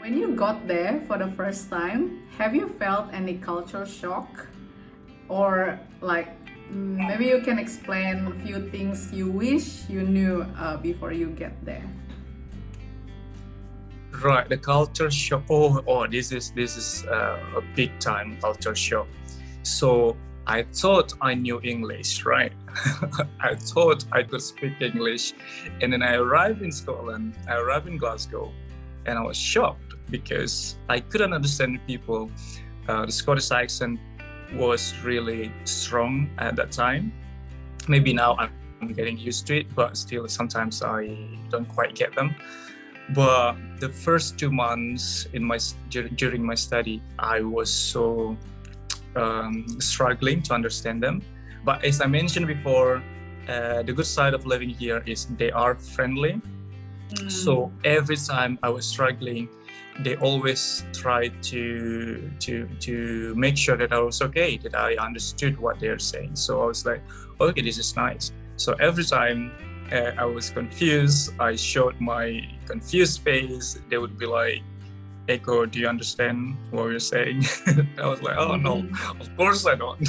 When you got there for the first time, have you felt any culture shock? Or maybe you can explain a few things you wish you knew before you get there. Right, the culture shock. This is a big time culture shock. So I thought I knew English, right? I thought I could speak English, and then I arrived in Scotland. I arrived in Glasgow, and I was shocked because I couldn't understand people. The Scottish accent was really strong at that time. Maybe now I'm getting used to it, but still sometimes I don't quite get them. But the first 2 months during my study, I was so struggling to understand them. But as I mentioned before, the good side of living here is they are friendly. So every time I was struggling, they always tried to make sure that I was okay, that I understood what they're saying. So I was like, okay, this is nice. So every time I was confused, I showed my confused face. They would be like, Eko, do you understand what you're saying? I was like, oh no, of course I don't.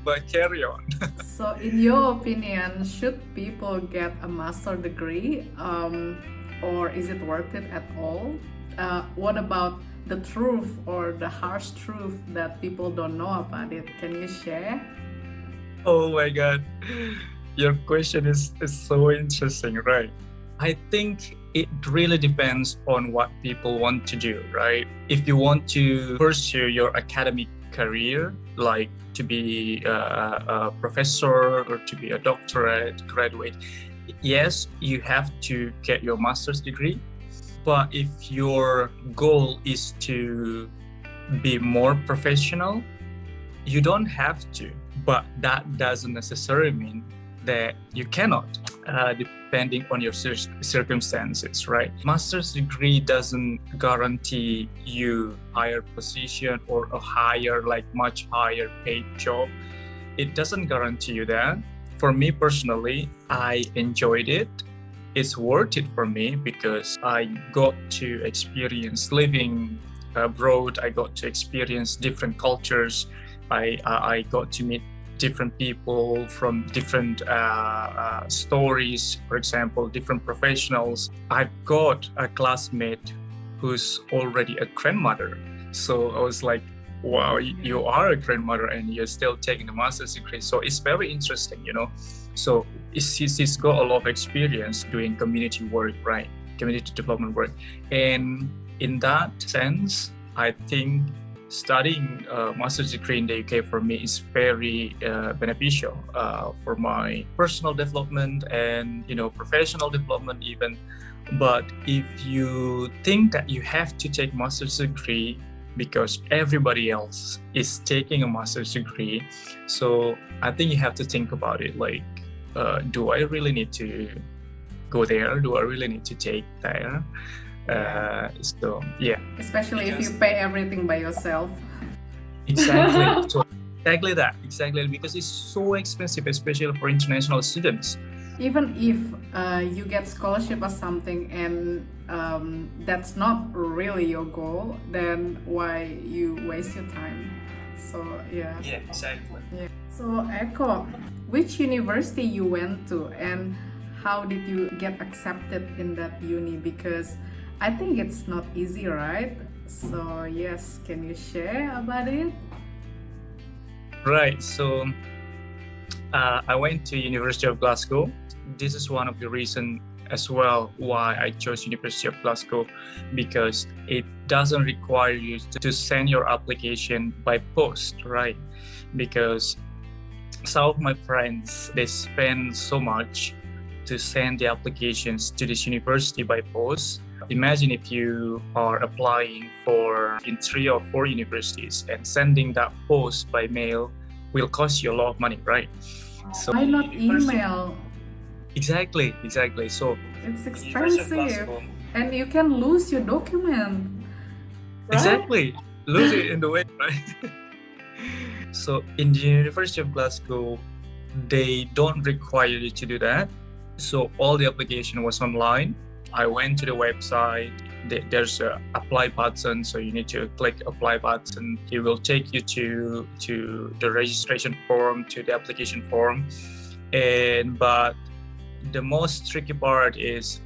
But carry on. So in your opinion, should people get a master degree or is it worth it at all? What about the truth or the harsh truth that people don't know about it? Can you share? Oh my God. Your question is so interesting, right? I think it really depends on what people want to do, right? If you want to pursue your academic career, like to be a professor or to be a doctorate graduate, yes, you have to get your master's degree. But if your goal is to be more professional, you don't have to. But that doesn't necessarily mean that you cannot, depending on your circumstances, right? Master's degree doesn't guarantee you higher position or a higher, much higher paid job. It doesn't guarantee you that. For me personally, I enjoyed it. It's worth it for me because I got to experience living abroad. I got to experience different cultures. I got to meet different people from different stories, for example, different professionals. I've got a classmate who's already a grandmother. So I was like, wow, you are a grandmother and you're still taking the master's degree. So it's very interesting, So she's got a lot of experience doing community work, right? Community development work. And in that sense, I think studying a master's degree in the UK for me is very beneficial for my personal development and professional development even. But if you think that you have to take master's degree because everybody else is taking a master's degree, so I think you have to think about it. Do I really need to go there? Do I really need to take there? So yeah, especially if you pay everything by yourself. Exactly. So exactly because it's so expensive, especially for international students. Even if you get scholarship or something and that's not really your goal, then why you waste your time? So yeah, exactly. So Eko, which university you went to and how did you get accepted in that uni? Because I think it's not easy, right? So yes, can you share about it? Right. So I went to University of Glasgow. This is one of the reasons as well why I chose University of Glasgow, because it doesn't require you to send your application by post, right? Because some of my friends, they spend so much to send the applications to this university by post. Imagine if you are applying in 3 or 4 universities and sending that post by mail will cost you a lot of money, right? So why not email? Exactly. So it's expensive and you can lose your document. Right? Exactly. Lose it in the way, right? So in the University of Glasgow, they don't require you to do that. So all the application was online. I went to the website, there's a apply button, so you need to click apply button. It will take you to the registration form, to the application form, but the most tricky part is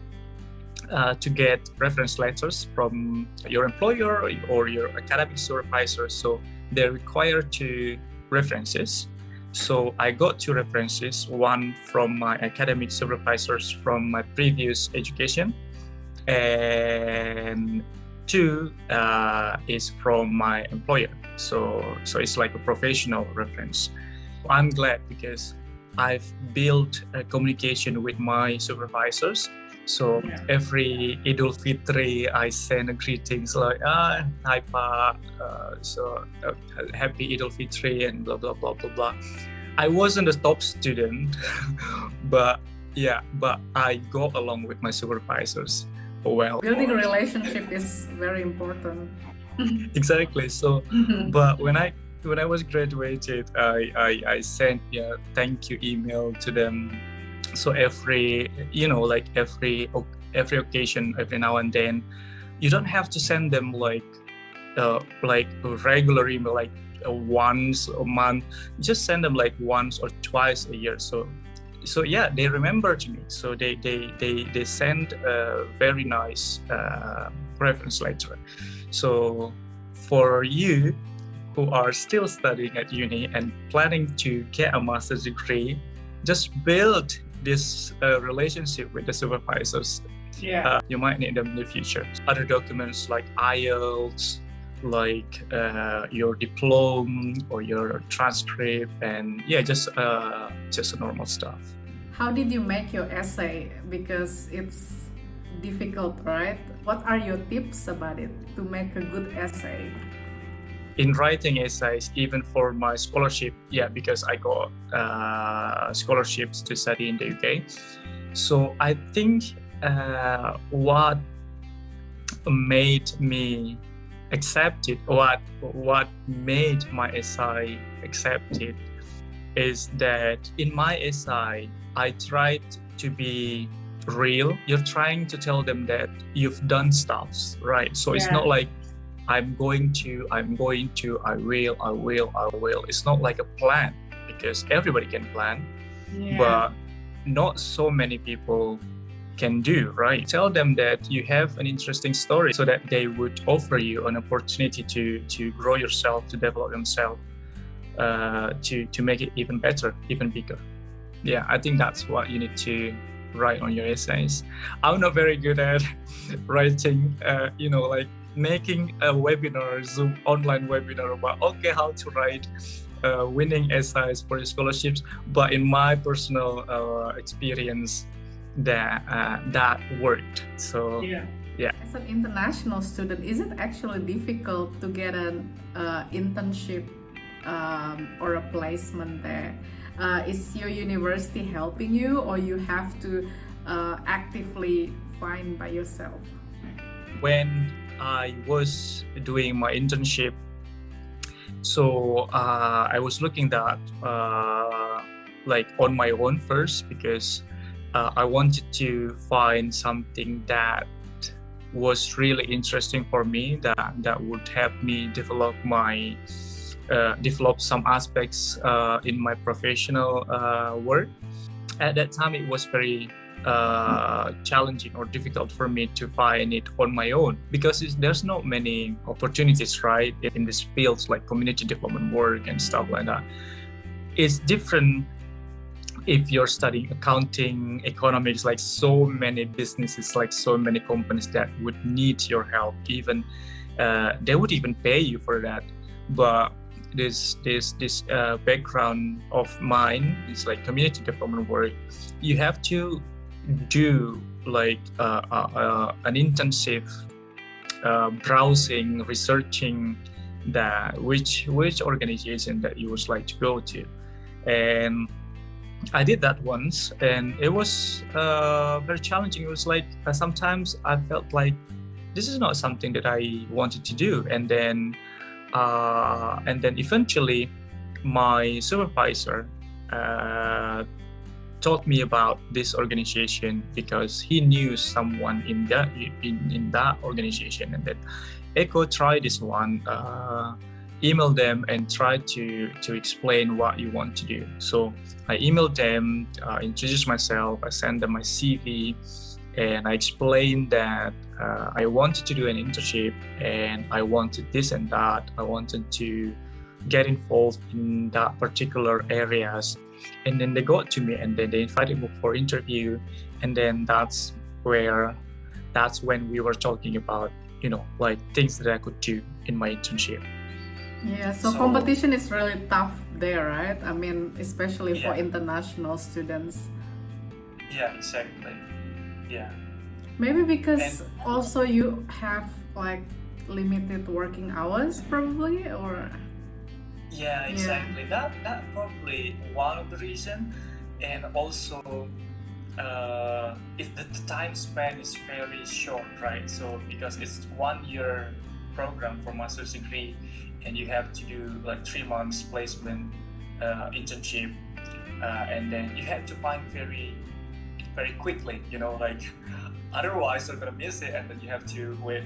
to get reference letters from your employer or your academic supervisor. So they're required 2 references. So I got 2 references, one from my academic supervisors from my previous education, and 2 is from my employer. So it's like a professional reference. I'm glad because I've built a communication with my supervisors. So every Idul Fitri, I send greetings like, hi Pa, happy Idul Fitri and blah, blah, blah, blah, blah. I wasn't a top student, but I go along with my supervisors well. Building a relationship is very important. Exactly. So, but when I was graduated, I sent thank you email to them. So every occasion, every now and then, you don't have to send them like a regular email, like once a month. Just send them like once or twice a year. So they remembered me. So they sent a very nice reference letter. So for you who are still studying at uni and planning to get a master's degree, just build this relationship with the supervisors. You might need them in the future. Other documents like IELTS, like your diploma or your transcript, and just normal stuff. How did you make your essay? Because it's difficult, right? What are your tips about it to make a good essay? In writing essays, even for my scholarship, because I got scholarships to study in the UK. So I think what made me accepted, what made my essay accepted, is that in my essay, I tried to be real. You're trying to tell them that you've done stuff, right? So it's not like I'm going to, I will. It's not like a plan, because everybody can plan, but not so many people can do, right? Tell them that you have an interesting story so that they would offer you an opportunity to grow yourself, to develop themselves, to make it even better, even bigger. I think that's what you need to write on your essays. I'm not very good at writing, like making a webinar, Zoom online webinar about how to write winning essays for scholarships. But in my personal experience, that worked. So As an international student, is it actually difficult to get an internship or a placement there? Is your university helping you, or you have to actively find by yourself? When I was doing my internship, so I was looking that like on my own first, because I wanted to find something that was really interesting for me, that would help me develop some aspects in my professional work. At that time, it was very challenging or difficult for me to find it on my own, because there's not many opportunities, right, in these fields like community development work and stuff like that. It's different if you're studying accounting, economics, like so many businesses, like so many companies that would need your help. Even they would even pay you for that. But this background of mine is like community development work. You have to do like an intensive browsing, researching that which organization that you would like to go to. And I did that once, and it was very challenging. It was like sometimes I felt like this is not something that I wanted to do, and then eventually my supervisor told me about this organization because he knew someone in that organization, and that Echo, try this one. Email them and try to explain what you want to do. So I emailed them, introduced myself, I sent them my CV, and I explained that I wanted to do an internship and I wanted this and that. I wanted to get involved in that particular areas. And then they got to me and then they invited me for interview. And then that's when we were talking about, like things that I could do in my internship. Yeah, so competition is really tough there, right? I mean, especially for international students. Yeah, exactly. Yeah. Maybe because also you have like limited working hours, probably, or Yeah, exactly. That probably one of the reason, and also if the time span is very short, right? So because it's 1 year program for master's degree, and you have to do like 3 months placement internship, and then you have to find very quickly, like otherwise you're gonna miss it, and then you have to wait,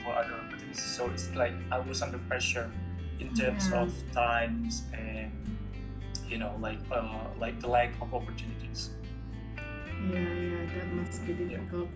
for other opportunities. So it's like I was under pressure in terms of times and like the lack of opportunities. Yeah, that must be difficult.